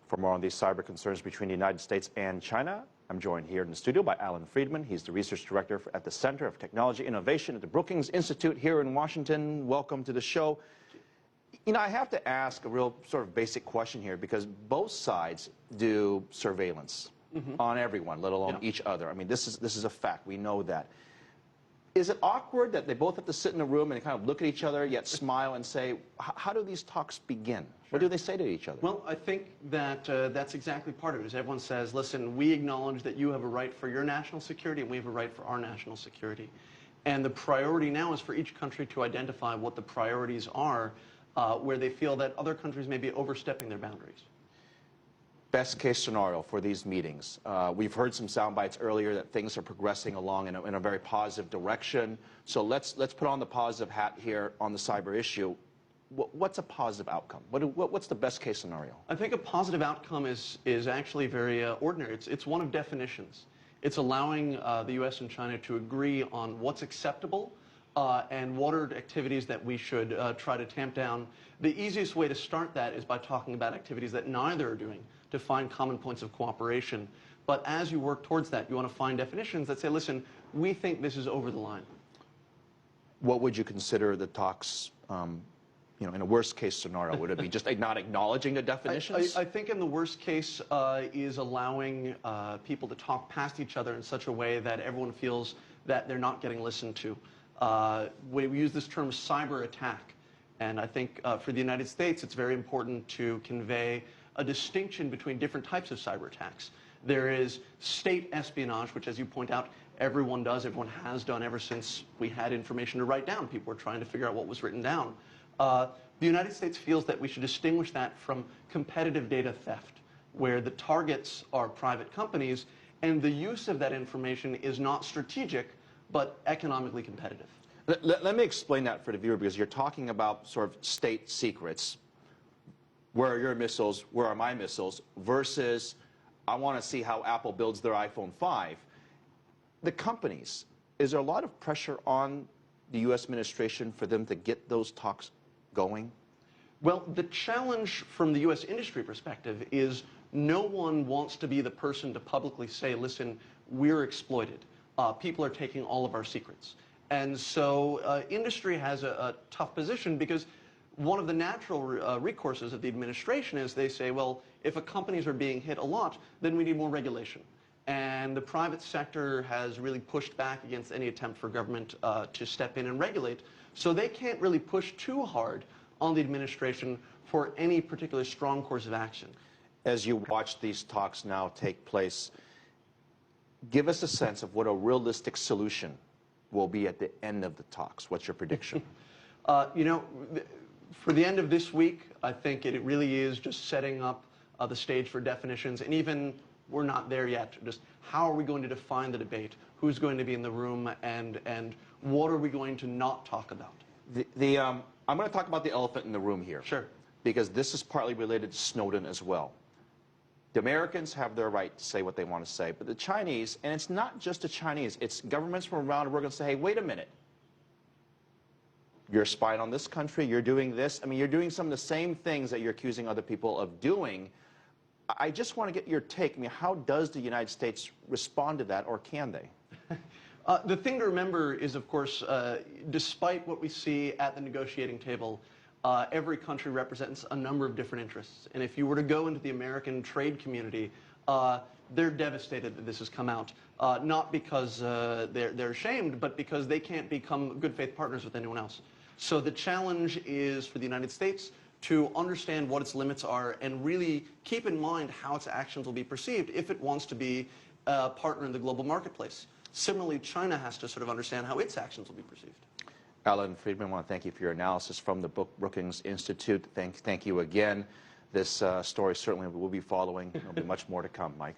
For more on these cyber concerns between the United States and China, I'm joined here in the studio by Allan Friedman. He's the research director at the Center of Technology Innovation at the Brookings Institute here in Washington. Welcome to the show. You know, I have to ask a real sort of basic question here because both sides do surveillance on everyone, let alone each other. I mean, this is a fact. We know that. Is it awkward that they both have to sit in a room and kind of look at each other, yet smile and say, how do these talks begin? Sure. What do they say to each other? Well, I think that that's exactly part of it, is everyone says, listen, we acknowledge that you have a right for your national security and we have a right for our national security. And the priority now is for each country to identify what the priorities are where they feel that other countries may be overstepping their boundaries. Best case scenario for these meetings. We've heard some sound bites earlier that things are progressing along in a very positive direction. So let's put on the positive hat here on the cyber issue. What's a positive outcome? What's the best case scenario? I think a positive outcome is actually very ordinary. It's one of definitions. It's allowing the U.S. and China to agree on what's acceptable and what are activities that we should try to tamp down. The easiest way to start that is by talking about activities that neither are doing, to find common points of cooperation. But as you work towards that, you want to find definitions that say, listen, we think this is over the line. What would you consider the talks, you know, in a worst case scenario? Would it be just not acknowledging the definitions? I think in the worst case is allowing people to talk past each other in such a way that everyone feels that they're not getting listened to. We use this term cyber attack. And I think for the United States, it's very important to convey a distinction between different types of cyber attacks. There is state espionage, which, as you point out, everyone does, everyone has done ever since we had information to write down. People were trying to figure out what was written down. The United States feels that we should distinguish that from competitive data theft, where the targets are private companies, and the use of that information is not strategic, but economically competitive. Let me explain that for the viewer, because you're talking about sort of state secrets. Where are your missiles? Where are my missiles? Versus, I want to see how Apple builds their iPhone 5. The companies, is there a lot of pressure on the U.S. administration for them to get those talks going? Well, the challenge from the U.S. industry perspective is no one wants to be the person to publicly say, listen, we're exploited. People are taking all of our secrets. And so industry has a tough position because one of the natural recourses of the administration is they say, well, if companies are being hit a lot, then we need more regulation. And the private sector has really pushed back against any attempt for government to step in and regulate. So they can't really push too hard on the administration for any particular strong course of action. As you watch these talks now take place, give us a sense of what a realistic solution will be at the end of the talks. What's your prediction? You know, for the end of this week, I think it really is just setting up the stage for definitions. And even we're not there yet. Just how are we going to define the debate? Who's going to be in the room? And what are we going to not talk about? I'm going to talk about the elephant in the room here. Sure. Because this is partly related to Snowden as well. The Americans have their right to say what they want to say, but the Chinese, and it's not just the Chinese, it's governments from around the world going to say, hey, wait a minute. You're spying on this country, you're doing this. I mean, you're doing some of the same things that you're accusing other people of doing. I just want to get your take. I mean, how does the United States respond to that, or can they? The thing to remember is, of course, despite what we see at the negotiating table, every country represents a number of different interests. And if you were to go into the American trade community, they're devastated that this has come out. Not because they're ashamed, but because they can't become good faith partners with anyone else. So the challenge is for the United States to understand what its limits are and really keep in mind how its actions will be perceived if it wants to be a partner in the global marketplace. Similarly, China has to sort of understand how its actions will be perceived. Allan Friedman, I want to thank you for your analysis from the Brookings Institute. Thank you again. This story certainly will be following. There will be much more to come, Mike.